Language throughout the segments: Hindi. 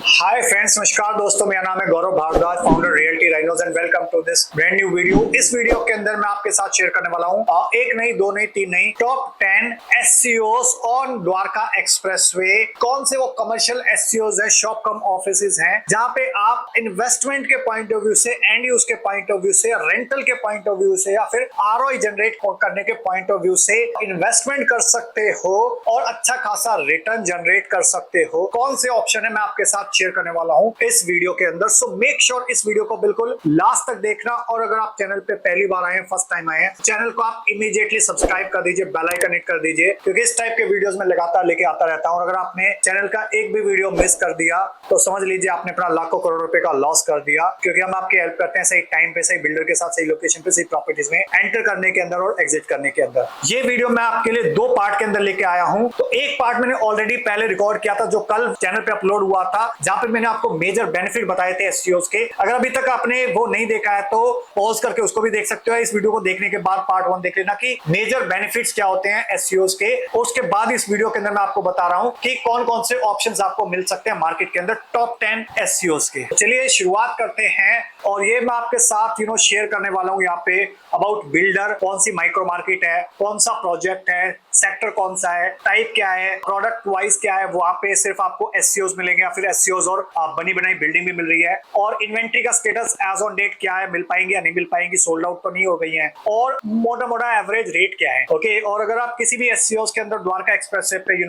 हाय फ्रेंड्स, नमस्कार दोस्तों, मेरा नाम है Gaurav Bhardwaj, founder Realty Rhinos and welcome to this brand new video. इस वीडियो के अंदर मैं आपके साथ शेयर करने वाला हूं एक नहीं, दो नहीं, तीन नहीं, टॉप 10 एससीओस ऑन द्वारका एक्सप्रेसवे। कौन से वो कमर्शियल एससीओस है, शॉप कम ऑफिसेज हैं, जहां पे आप इन्वेस्टमेंट के पॉइंट ऑफ व्यू से, एंड यूज के पॉइंट ऑफ व्यू से, रेंटल के पॉइंट ऑफ व्यू से, या फिर आरओआई जनरेट करने के पॉइंट ऑफ व्यू से इन्वेस्टमेंट कर सकते हो और अच्छा खासा रिटर्न जनरेट कर सकते हो। कौन से ऑप्शन है मैं आपके साथ शेयर करने वाला हूं इस वीडियो के अंदर। सो मेक श्योर इस वीडियो को बिल्कुल लास्ट तक देखना, और अगर आप चैनल पे पहली बार आए हैं, फर्स्ट टाइम आए हैं, चैनल को आप इमीडिएटली सब्सक्राइब कर दीजिए, बेल आइकन हिट कर दीजिए, क्योंकि इस टाइप के वीडियोस में लगातार लेके आता रहता हूं। और अगर आपने चैनल का एक भी वीडियो मिस कर दिया तो समझ लीजिए आपने अपना लाखों करोड़ रुपए का लॉस कर दिया, क्योंकि हम आपकी हेल्प करते हैं सही टाइम पे, सही बिल्डर के साथ, सही लोकेशन पे, सही प्रॉपर्टीज में एंटर करने के अंदर और एग्जिट करने के अंदर। ये वीडियो मैं आपके लिए दो पार्ट के अंदर लेके आया हूं। तो एक पार्ट मैंने ऑलरेडी पहले रिकॉर्ड किया था, जो कल चैनल पे अपलोड हुआ था, जहां पे मैंने आपको मेजर बेनिफिट बताए थे एससीओस के। अगर अभी तक आपने वो नहीं देखा है तो पॉज करके उसको भी देख सकते हो। इस वीडियो को देखने के बाद पार्ट 1 देख लेना कि मेजर बेनिफिट्स क्या होते हैं एससीओस के। और उसके बाद इस वीडियो के अंदर मैं आपको बता रहा हूं कि कौन कौन से ऑप्शंस आपको मिल सकते हैं मार्केट के अंदर टॉप 10 एससीओस के। चलिए शुरुआत करते हैं, और ये मैं आपके साथ शेयर करने वाला हूं यहाँ पे अबाउट बिल्डर, कौन सी माइक्रो मार्केट है, कौन सा प्रोजेक्ट है, सेक्टर कौन सा है, टाइप क्या है, प्रोडक्ट वाइज क्या है। वहां पे सिर्फ आपको एससीओस मिलेंगे या फिर एससीओस और बनी बनाई बिल्डिंग भी मिल रही है। और इन्वेंट्री का स्टेटस एज ऑन डेट क्या है, मिल पाएंगे या नहीं मिल पाएंगी, सोल्ड आउट तो नहीं हो गई है, और मोटा मोटा एवरेज रेट क्या है। ओके, और अगर आप किसी भी एससीओस के अंदर द्वारका एक्सप्रेसवे पे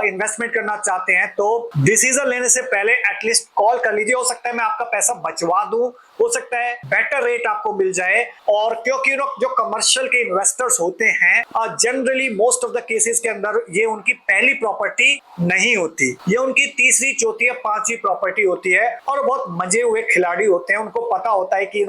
इन्वेस्टमेंट करना चाहते हैं तो डिसीजन लेने से पहले एटलीस्ट कॉल कर लीजिए। हो सकता है मैं आपका पैसा बचवा दूं, हो सकता है बेटर रेट आपको मिल जाए। और क्योंकि जो कमर्शियल के इन्वेस्टर्स होते हैं, generally most of the cases के अंदर ये उनकी पहली प्रॉपर्टी नहीं होती, ये उनकी तीसरी, चौथी या पांचवी प्रॉपर्टी होती है। और बहुत मजे हुए खिलाड़ी होते हैं, उनको पता होता है कि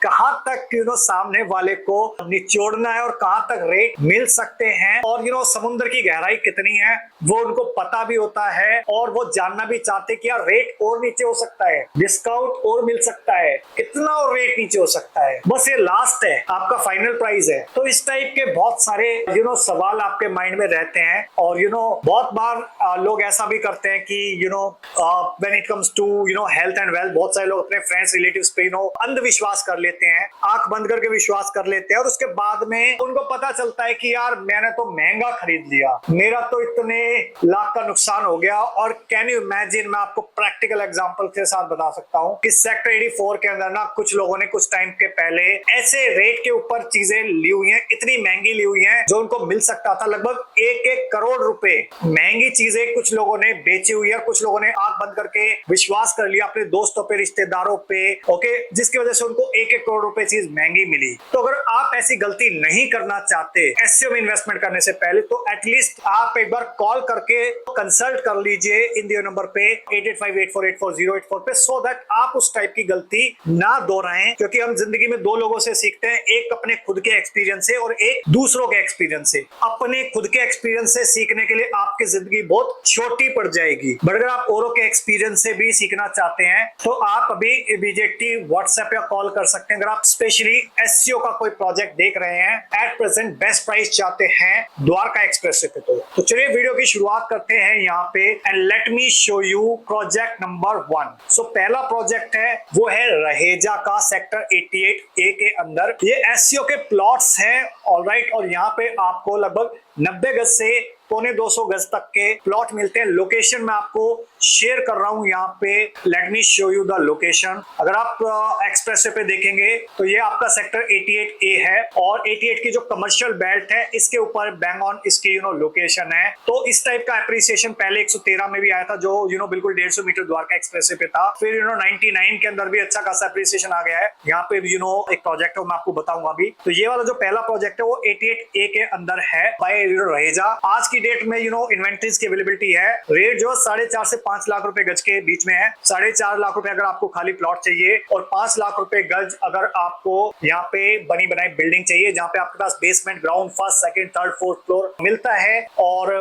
कहां तक सामने वाले को निचोड़ना है और कहां तक रेट मिल सकते हैं, और समुद्र की गहराई कितनी है वो उनको पता भी होता है। और वो जानना भी चाहते कि यार रेट और नीचे हो सकता है, डिस्काउंट और मिल सकता है, कितना और रेट नीचे हो सकता है, बस ये लास्ट है, आपका फाइनल प्राइस है। तो इस टाइप के बहुत सारे सवाल आपके माइंड में रहते हैं। और बहुत बार लोग ऐसा भी करते हैं कि when it comes to health and wealth, बहुत सारे लोग अपने फ्रेंड्स रिलेटिव्स पे अंधविश्वास कर लेते हैं, आंख बंद करके विश्वास कर लेते हैं, और उसके बाद में उनको पता चलता है कि यार मैंने तो महंगा खरीद लिया, मेरा तो इतने लाख का नुकसान हो गया। और कैन यू इमेजिन, मैं आपको प्रैक्टिकल एग्जांपल के साथ बता सकता हूं कि सेक्टर 84 के अंदर कुछ लोगों ने कुछ टाइम के पहले ऐसे रेट के ऊपर चीजें ली हुई हैं, इतनी महंगी ली हुई हैं जो उनको मिल सकता था लगभग 1-1 करोड़ रुपए महंगी चीजें कुछ लोगों ने बेची हुई है। कुछ लोगों ने आंख बंद करके विश्वास कर लिया अपने दोस्तों पे, रिश्तेदारों पे, ओके, जिसकी वजह से उनको 1-1 करोड़ रुपए चीज महंगी मिली। तो अगर आप ऐसी गलती नहीं करना चाहते एससीओ में इन्वेस्टमेंट करने से पहले, तो एटलीस्ट आप एक बार कॉल करके कंसल्ट कर लीजिए इन दिए नंबर पे 8858484084 पे, सो दैट आप उस टाइप की गलती ना दोहराएं। क्योंकि हम जिंदगी में दो लोगों से सीखते हैं, एक अपने खुद के एक्सपीरियंस से और एक दूसरों के एक्सपीरियंस से। अपने खुद के एक्सपीरियंस से सीखने के लिए आपकी जिंदगी बहुत छोटी पड़ जाएगी, बट अगर आप औरों के एक्सपीरियंस से भी सीखना चाहते हैं तो आप अभी इमीडिएटली व्हाट्सएप या कॉल कर सकते हैं। अगर आप स्पेशली एससीओ का कोई प्रोजेक्ट देख रहे हैं, एट प्रेजेंट बेस्ट प्राइस चाहते हैं द्वारका एक्सप्रेसवे पे, तो चलिए वीडियो की शुरुआत करते हैं यहाँ पे, and let me show you project number 1। सो पहला प्रोजेक्ट है वो है रहेजा का सेक्टर 88A के अंदर। ये एससीओ के प्लॉट्स हैं, ऑलराइट, और यहाँ पे आपको लगभग 90 गज से पौने 200 गज तक के प्लॉट मिलते हैं। लोकेशन मैं आपको शेयर कर रहा हूं यहाँ पे, let me show you the location. अगर आप एक्सप्रेसवे पे देखेंगे तो ये आपका सेक्टर 88A है, और 88 की जो कमर्शियल बेल्ट है इसके ऊपर बैंग ऑन इसकी लोकेशन है। तो इस टाइप का एप्रिसिएशन पहले 113 में भी आया था, जो बिल्कुल 150 मीटर द्वारका एक्सप्रेसवे पे था। फिर 99 के अंदर भी अच्छा खासा एप्रिसिएशन आ गया है। यहाँ पे एक प्रोजेक्ट है, मैं आपको बताऊंगा अभी। तो ये वाला जो पहला प्रोजेक्ट है वो 88A के अंदर है बाय रहेजा। आज की डेट में इन्वेंट्रीज की अवेलेबिलिटी है। रेट जो 4.5 से 5 लाख रुपए गज के बीच में है। 4.5 लाख रुपए अगर आपको खाली प्लॉट चाहिए, और 5 लाख रुपए गज अगर आपको यहाँ पे बनी बनाई बिल्डिंग चाहिए, जहाँ पे आपके पास basement, ground, first, second, third, fourth floor मिलता है। और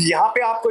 यहाँ पे आपको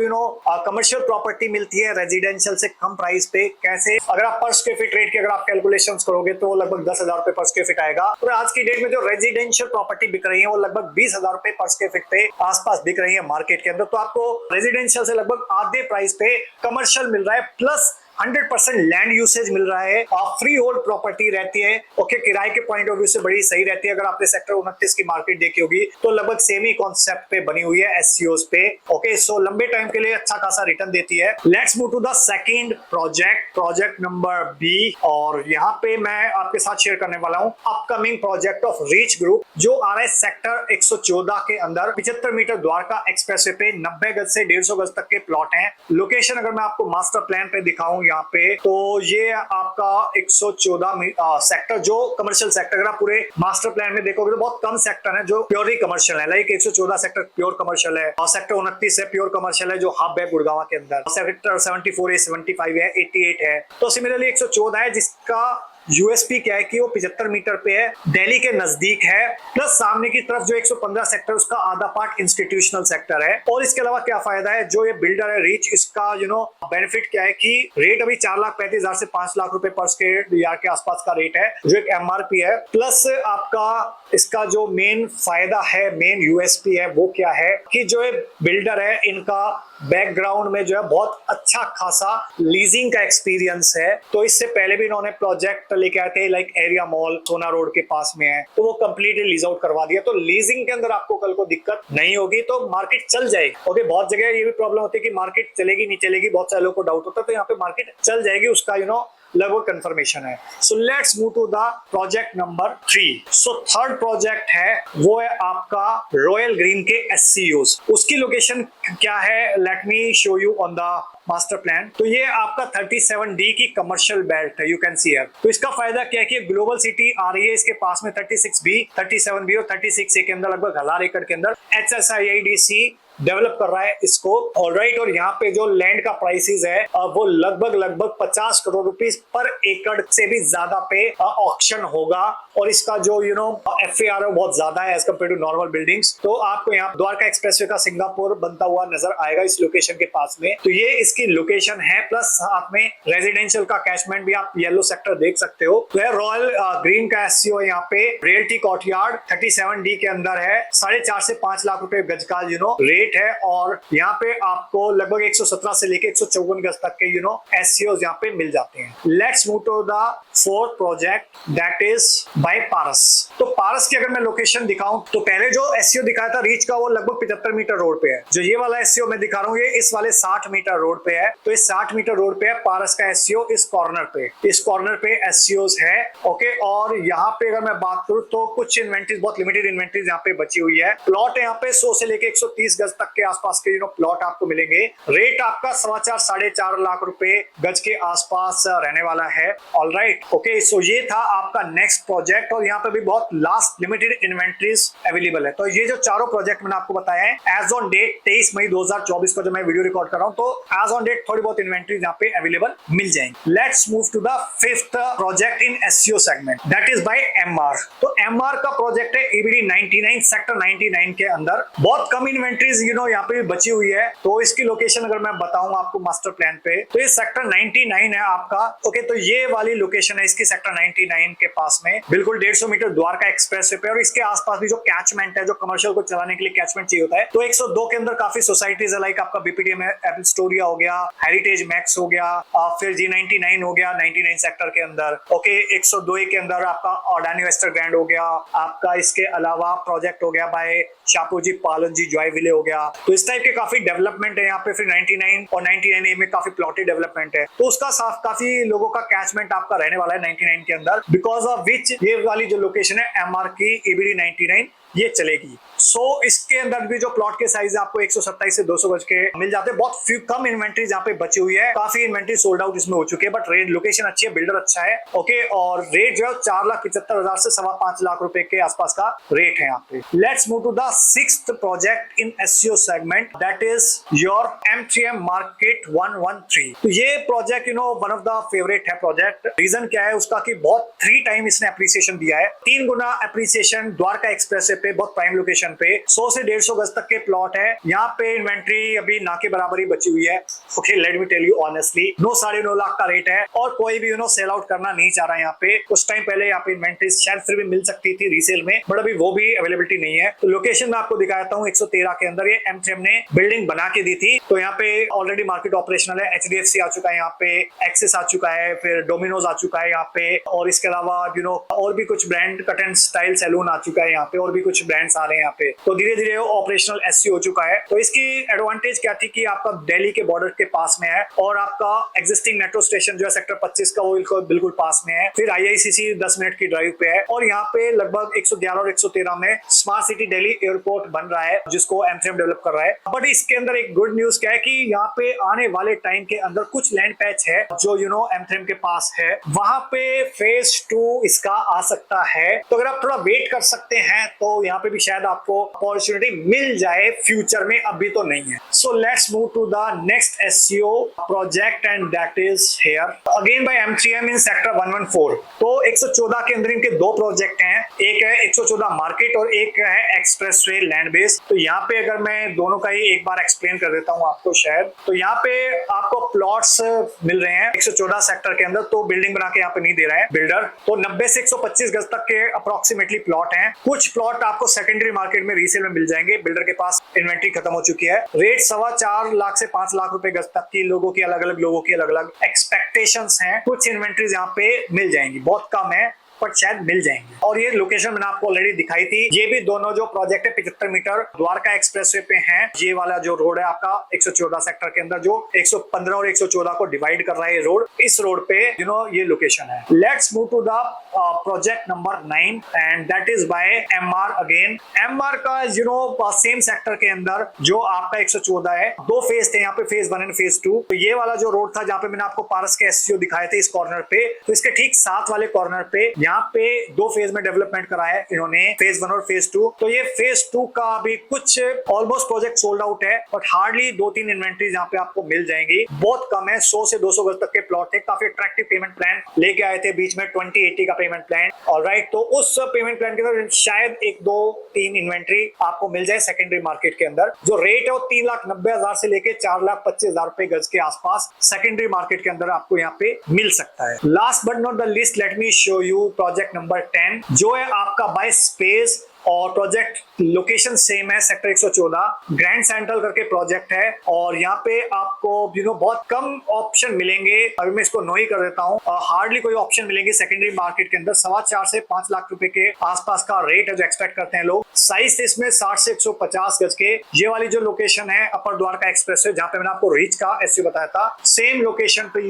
कमर्शियल प्रॉपर्टी मिलती है रेजिडेंशियल से कम प्राइस पे। कैसे? अगर आप पर स्क्वायर फीट रेट की अगर आप कैलकुलेशन करोगे तो लगभग 10,000 रुपए पर स्क्वायर फीट आएगा। और आज की डेट में जो रेजिडेंशियल प्रॉपर्टी बिक रही है वो लगभग 20,000 रुपए पर स्क्वायर फीट पे आसपास बिक रही है मार्केट के अंदर। तो आपको रेजिडेंशियल से लगभग आधे प्राइस पे कमर्शियल मिल रहा है, प्लस 100% लैंड यूसेज मिल रहा है, फ्री होल्ड प्रॉपर्टी रहती है। ओके, किराए के पॉइंट ऑफ व्यू से बड़ी सही रहती है। अगर आपने सेक्टर 29 की मार्केट देखी होगी तो लगभग सेम ही कॉन्सेप्ट पे बनी हुई है एससीओस पे। ओके, सो लंबे टाइम के लिए अच्छा खासा रिटर्न देती है। Let's move to the second project number B, और यहाँ पे मैं आपके साथ शेयर करने वाला हूँ upcoming project of reach group, जो आ रहा है सेक्टर 114 के अंदर 75 मीटर द्वारका एक्सप्रेसवे पे 90 गज से 150 गज तक के प्लॉट हैं। लोकेशन अगर मैं आपको मास्टर प्लान पे दिखाऊं यहाँ पे, तो ये आपका 114 सेक्टर जो कमर्शियल सेक्टर, अगर आप पूरे मास्टर प्लान में देखोगे तो बहुत कम सेक्टर है जो प्योरली कमर्शियल है। लाइक 114 सेक्टर प्योर कमर्शियल है, और सेक्टर 29 है प्योर कमर्शियल है जो हब है गुड़गांव के अंदर। सेक्टर 74 है, 75 है, 88 है। तो सिमिलरली 114 है जिसका यूएसपी क्या है कि वो 75 मीटर पे है, दिल्ली के नजदीक है, प्लस सामने की तरफ जो 115 सेक्टर उसका आधा पार्ट इंस्टीट्यूशनल सेक्टर है। और इसके अलावा क्या फायदा है, जो ये बिल्डर है रीच, इसका बेनिफिट क्या है कि रेट अभी 4,35,000 से 5 लाख रुपए पर स्क्वायर यार्ड के आसपास का रेट है, जो एक एमआरपी है। प्लस आपका इसका जो मेन फायदा है, मेन यूएसपी है, वो क्या है कि जो ये बिल्डर है इनका बैकग्राउंड में जो है बहुत अच्छा खासा लीजिंग का एक्सपीरियंस है। तो इससे पहले भी इन्होंने प्रोजेक्ट लेके आए थे, लाइक एरिया मॉल सोना रोड के पास में है, तो वो कंप्लीटली लीज आउट करवा दिया। तो लीजिंग के अंदर आपको कल को दिक्कत नहीं होगी, तो मार्केट चल जाएगी। ओके, बहुत जगह ये भी प्रॉब्लम होती है कि मार्केट चलेगी नहीं चलेगी, बहुत सारे लोगों को डाउट होता है, तो यहाँ पे मार्केट चल जाएगी, उसका लगभग कंफर्मेशन है। So let's move to the project number 3। So third project है वो है आपका रॉयल ग्रीन के एससीओस। उसकी लोकेशन क्या है, let me show you on the master plan. तो ये आपका 37D की कमर्शियल बेल्ट है, यू कैन सी हियर। तो इसका फायदा क्या है कि ग्लोबल सिटी आ रही है इसके पास में 36B, 37B और 36A के अंदर लगभग 1000 एकड़ के अंदर HSIIDC डेवलप कर रहा है इसको। ऑलराइट, और यहाँ पे जो लैंड का प्राइसेस है वो लगभग 50 करोड़ रुपीस पर एकड़ से भी ज्यादा पे ऑक्शन होगा। और इसका जो FAR है बहुत ज्यादा है as compare to normal buildings. तो आपको यहाँ द्वारका एक्सप्रेसवे का सिंगापुर बनता हुआ नजर आएगा इस लोकेशन के पास में। तो ये इसकी लोकेशन है, प्लस साथ में रेजिडेंशियल का कैचमेंट भी आप येलो सेक्टर देख सकते हो। तो रॉयल ग्रीन का एससीओ यहाँ पे रियल्टी कोर्टयार्ड 37D के अंदर है, 4.5 से 5 लाख रुपए गज का रेट है। और यहाँ पे आपको लगभग 117 से लेके 154 गज तक के एससीओस यहाँ पे मिल जाते हैं। Let's move to the fourth project, that is by Paras. तो पारस की अगर मैं लोकेशन दिखाऊं तो पहले जो एससीओ दिखाया था रीच का वो लगभग 75 मीटर रोड पे है। जो ये वाला एससीओ मैं दिखा रहा हूँ ये इस वाले 60 मीटर रोड पे है। तो इस 60 मीटर रोड पे है पारस का एससीओ, इस कॉर्नर पे एससीओस है। ओके, और यहाँ पे अगर मैं बात करूँ तो कुछ इन्वेंट्रीज, बहुत लिमिटेड इन्वेंट्रीज यहाँ पे बची हुई है। प्लॉट है यहाँ पे 100 से लेके 130 गज तक के आसपास के प्लॉट आपको मिलेंगे। रेट आपका 4.25 लाख रुपए गज के आसपास रहने वाला है। ऑलराइट, ओके, सो ये था आपका नेक्स्ट प्रोजेक्ट, और यहाँ पे भी बहुत लास्ट लिमिटेड इन्वेंट्रीज अवेलेबल है। तो ये जो चारों प्रोजेक्ट मैंने आपको बताया है एज ऑन डेट 23 मई 2024 को जब मैं वीडियो रिकॉर्ड कर रहा हूँ, तो एज ऑन डेट थोड़ी बहुत इन्वेंट्रीज यहाँ पे अवेलेबल मिल जाएंगी। Let's move to the fifth project in SCO segment, that is by MR. तो एमआर का प्रोजेक्ट है एबीडी 99 सेक्टर 99 के अंदर। बहुत कम इन्वेंट्रीज यहाँ पे भी बची हुई है। तो इसकी लोकेशन अगर मैं बताऊं आपको मास्टर प्लान पे, तो ये सेक्टर 99 है आपका। ओके, तो ये वाली लोकेशन है इसकी सेक्टर 99 के पास में, बिल्कुल 150 मीटर द्वारका एक्सप्रेसवे पे। और इसके आसपास भी जो कैचमेंट है, जो कमर्शियल को चलाने के लिए कैचमेंट चाहिए होता है, तो 102 के अंदर काफी सोसाइटीज है, लाइक आपका बीपीडीएम एप्पल स्टोरिया हो गया, हेरिटेज मैक्स हो गया, फिर G99 हो गया 99 सेक्टर के अंदर। ओके, 102 के अंदर आपका अडानी वेस्टर ग्रैंड हो गया आपका। इसके अलावा प्रोजेक्ट हो गया बाय शापूजी पालन जी जॉय विले हो गया। तो इस टाइप के काफी डेवलपमेंट है यहाँ पे। फिर 99 और 99A में काफी प्लॉटी डेवलपमेंट है, तो उसका काफी लोगों का कैचमेंट आपका रहने वाला है 99 के अंदर, बिकॉज ऑफ विच ये वाली जो लोकेशन है एमआर की एबीडी 99 ये चलेगी। सो इसके अंदर भी जो प्लॉट के साइज आपको 127 से 200 गज के मिल जाते हैं। बहुत फ्यू कम इन्वेंट्रीज यहाँ पे बची हुई है, काफी इन्वेंट्री सोल्ड आउट इसमें हो चुकी है, बट रेट लोकेशन अच्छी है, बिल्डर अच्छा है। ओके, और रेट जो है 4,75,000 से 5.25 लाख रुपए के आसपास का रेट है यहाँ पे। Let's move to the sixth project in SCO segment, that is your M3M market 113। तो ये project one of the favourite है प्रोजेक्ट। रीजन क्या है उसका कि बहुत 3 टाइम इसने एप्रिसिएशन दिया है, 3 गुना एप्रिसिएशन द्वारका एक्सप्रेसवे पे, बहुत प्राइम लोकेशन पे 100 से 150 गज तक के प्लॉट है। यहाँ पे इन्वेंट्री अभी ना के बराबर ही बची हुई है। Okay, let me tell you honestly, 9-9.5 lakh का रेट है और कोई भी सेल आउट करना नहीं चाह रहा है यहाँ पे। कुछ टाइम पहले यहाँ पे इन्वेंट्री शायद फिर भी मिल सकती थी रीसेल में, बट अभी वो भी अवेलेबिलिटी नहीं है। तो लोकेशन में आपको दिखाता हूँ 113 के अंदर ये M3M ने बिल्डिंग बना के दी थी। तो यहाँ पे ऑलरेडी मार्केट ऑपरेशनल है। HDFC आ चुका है यहाँ पे, एक्सिस आ चुका है, फिर डोमिनोज आ चुका है यहाँ पे, और इसके अलावा और भी कुछ brand, cut and style salon आ चुका है यहाँ पे, और भी कुछ ब्रांड्स आ रहे हैं यहाँ पे। तो धीरे धीरे ऑपरेशनल SC हो चुका है। तो इसकी एडवांटेज क्या थी कि आपका दिल्ली के बॉर्डर के पास में है और आपका एग्जिस्टिंग मेट्रो स्टेशन जो है सेक्टर 25 का, वो बिल्कुल पास में है। फिर IICC 10 मिनट की ड्राइव पे है और यहाँ पे लगभग 111 और 113 में स्मार्ट सिटी दिल्ली एयरपोर्ट बन रहा है, जिसको M3M डेवलप कर रहा है। बट इसके अंदर एक गुड न्यूज क्या है कि यहाँ पे आने वाले टाइम के अंदर कुछ लैंड पैच है जो M3M के पास है, वहां पे फेज 2 इसका आ सकता है। तो अगर आप थोड़ा वेट कर सकते हैं तो यहाँ पे भी शायद आपको अपॉर्चुनिटी मिल जाए फ्यूचर में, अभी तो नहीं है। So let's move to the next SCO project and that is here again by M3M in sector 114। तो 114 के अंदर इनके दो प्रोजेक्ट हैं, एक है 114 मार्केट और एक है एक्सप्रेसवे लैंड बेस। तो यहाँ पे अगर मैं दोनों का ही एक बार एक्सप्लेन कर देता हूँ आपको शायद। तो यहाँ पे आपको प्लॉट्स मिल रहे हैं 114 सेक्टर के अंदर, तो बिल्डिंग बना के यहाँ पे नहीं दे रहा है बिल्डर। तो 90 से 125 गज तक के अप्रोक्सीमेटली प्लॉट हैं। कुछ प्लॉट आपको सेकेंडरी मार्केट में रीसेल में मिल जाएंगे, बिल्डर के पास इन्वेंट्री खत्म हो चुकी है। रेट 4.25 लाख से 5 लाख रुपए गज तक की लोगों की अलग अलग एक्सपेक्टेशंस हैं। कुछ इन्वेंट्रीज यहाँ पे मिल जाएंगी, बहुत कम है पर शायद मिल जाएंगे। और ये लोकेशन मैंने आपको ऑलरेडी दिखाई थी। ये भी दोनों जो प्रोजेक्ट है 75 मीटर द्वारका एक्सप्रेसवे पे हैं। ये वाला जो रोड है आपका 114 सेक्टर के अंदर जो 115 और 114 को डिवाइड कर रहा है ये रोड, इस रोड पे ये लोकेशन है। Let's move to the project number 9 and that is by MR again. MR का सेम सेक्टर के अंदर जो आपका 114 है, दो फेज थे यहाँ पे, फेज 1 एंड फेज 2। तो ये वाला जो रोड था जहाँ पे मैंने आपको पारस के SCO दिखाए थे इस कॉर्नर पे, तो इसके ठीक साथ वाले कॉर्नर पे यहाँ पे दो फेज में डेवलपमेंट कराया है इन्होंने, फेज 1 और फेज 2। तो ये फेज 2 का अभी कुछ ऑलमोस्ट प्रोजेक्ट सोल्ड आउट है, बट हार्डली 2-3 इन्वेंट्रीज यहाँ पे आपको मिल जाएंगी। बहुत कम है, 100 से 200 गज तक के प्लॉट थे। काफी अट्रैक्टिव पेमेंट प्लान लेके आए थे बीच में, 2080 का पेमेंट प्लान। ऑलराइट, तो उस पेमेंट प्लान के अंदर शायद 1-2-3 इन्वेंट्री आपको मिल जाए सेकेंडरी मार्केट के अंदर। जो रेट है वो 3,90,000 से लेके 4,25,000 रुपए गज के आसपास सेकेंडरी मार्केट के अंदर आपको यहाँ पे मिल सकता है। Last but not the list, let me show you project number 10 जो है आपका बाय स्पेस, और प्रोजेक्ट लोकेशन सेम है, सेक्टर 114 ग्रैंड सेंट्रल करके प्रोजेक्ट है। और यहाँ पे आपको बहुत कम ऑप्शन मिलेंगे। अभी मैं इसको नो ही कर देता हूँ, हार्डली कोई ऑप्शन मिलेंगे सेकेंडरी मार्केट के अंदर। 4.25 से 5 लाख रुपए के आसपास का रेट है जो एक्सपेक्ट करते हैं लोग। साइज इसमें 60 से 150 गज के। ये वाली जो लोकेशन है अपर द्वारका एक्सप्रेस जहाँ पे मैंने आपको रीच का SCO बताया था, सेम लोकेशन पे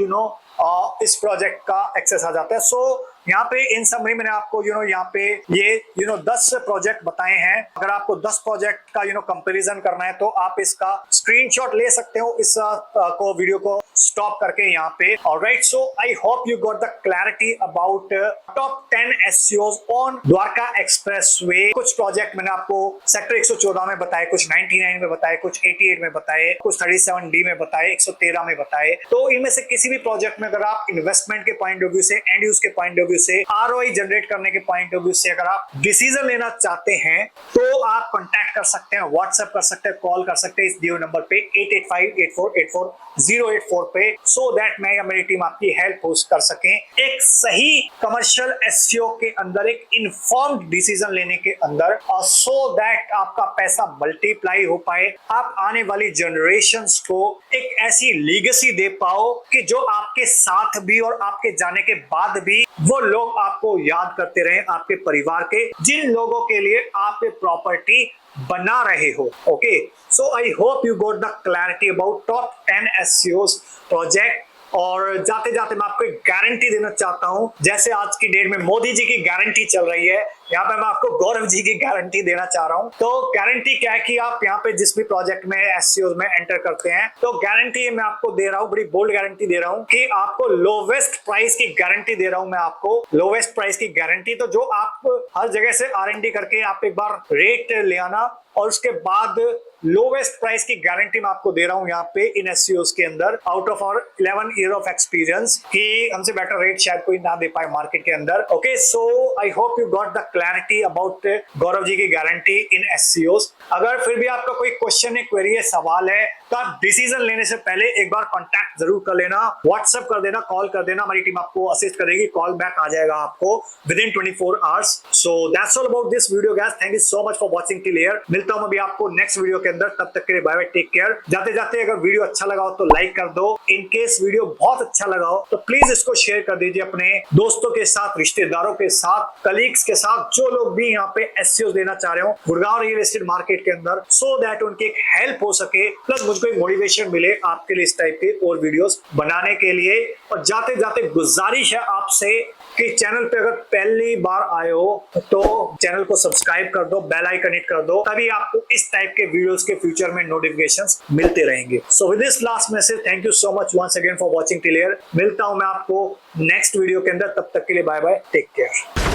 इस प्रोजेक्ट का एक्सेस आ जाता है। सो यहाँ पे इन समरी मैंने आपको यहाँ पे ये 10 प्रोजेक्ट बताए हैं। अगर आपको 10 प्रोजेक्ट का कंपैरिजन करना है तो आप इसका स्क्रीनशॉट ले सकते हो इस वीडियो को स्टॉप करके यहाँ पे। Alright, so I hope you got the clarity about top 10 SCOs on Dwarka expressway. कुछ प्रोजेक्ट मैंने आपको सेक्टर 114 में बताए, कुछ 99 में बताए, कुछ 88 में बताए, कुछ 37D में बताए, 113 में बताए। तो इनमें से किसी भी प्रोजेक्ट में अगर आप इन्वेस्टमेंट के पॉइंट ऑफ व्यू से, एंड यूज के पॉइंट ऑफ व्यू से, ROI जनरेट करने के पॉइंट ऑफ व्यू से अगर आप डिसीजन लेना चाहते हैं तो आप कांटेक्ट कर सकते हैं, व्हाट्सएप कर सकते हैं, कॉल कर सकते हैं इस दिए नंबर पे 8858484084 पे, सो दैट मैं या मेरी टीम आपकी हेल्प कर सकें एक सही कमर्शियल SCO के अंदर, एक इन्फॉर्म्ड डिसीजन लेने के अंदर, और सो दैट आपका पैसा मल्टीप्लाई हो पाए, आप आने वाली जनरेशंस को एक ऐसी लीगेसी दे पाओ कि जो आपके साथ भी और आपके जाने के बाद भी वो लोग आपको याद करते रहे, आपके परिवार के जिन लोगों के लिए आप प्रॉपर्टी बना रहे हो। Okay, so I hope you got the clarity about top 10 SCOs project. और जाते जाते मैं आपको एक गारंटी देना चाहता हूं, जैसे आज की डेट में मोदी जी की गारंटी चल रही है, यहाँ पे मैं आपको गौरव जी की गारंटी देना चाह रहा हूं। तो गारंटी क्या है कि आप यहाँ पे जिस भी प्रोजेक्ट में SCOs में एंटर करते हैं, तो गारंटी मैं आपको दे रहा हूँ, बड़ी बोल्ड गारंटी दे रहा हूँ कि आपको लोवेस्ट प्राइस की गारंटी दे रहा हूँ मैं आपको, लोवेस्ट प्राइस की गारंटी। तो जो आप हर जगह से R&D करके आप एक बार रेट ले आना और उसके बाद लोवेस्ट प्राइस की गारंटी मैं आपको दे रहा हूं यहाँ पे इन एससीओस के अंदर, out of our 11 year of experience, कि हमसे बेटर रेट शायद कोई ना दे पाए मार्केट के अंदर। Okay, so I hope you got the clarity about Gaurav ji की गारंटी इन एससीओस। अगर फिर भी आपका कोई क्वेश्चन है, क्वेरी है, सवाल है, तो आप डिसीजन लेने से पहले एक बार कांटेक्ट जरूर कर लेना, व्हाट्सएप कर देना, कॉल कर देना, हमारी टीम आपको असिस्ट करेगी, कॉल बैक आ जाएगा आपको with in 24 hours. So that's all about this video guys, thank you so much for watching till here. मिलता हूं अभी आपको नेक्स्ट वीडियो के अंदर, तब तक के लिए बाय बाय, टेक केयर। जाते जाते अगर वीडियो अच्छा लगा हो तो लाइक कर दो, इन केस वीडियो बहुत अच्छा लगा हो तो प्लीज इसको शेयर कर दीजिए अपने दोस्तों के साथ, रिश्तेदारों के साथ, कलीग्स के साथ, जो लोग भी यहाँ पे एससीओ देना चाह रहे हो गुड़गांव रियल एस्टेट मार्केट के अंदर, सो दैट उनकी एक हेल्प हो सके, प्लस मुझको एक मोटिवेशन मिले आपके लिए इस टाइप के और वीडियोस बनाने के लिए। और जाते जाते गुजारिश है आपसे कि चैनल पे अगर पहली बार आए हो तो चैनल को सब्सक्राइब कर दो, बेल आइकन हिट कर दो, तभी आपको इस टाइप के वीडियोस के फ्यूचर में नोटिफिकेशंस मिलते रहेंगे। So with this last message, thank you so much once again for watching till here. मिलता हूं मैं आपको नेक्स्ट वीडियो के अंदर, तब तक के लिए बाय बाय, टेक केयर।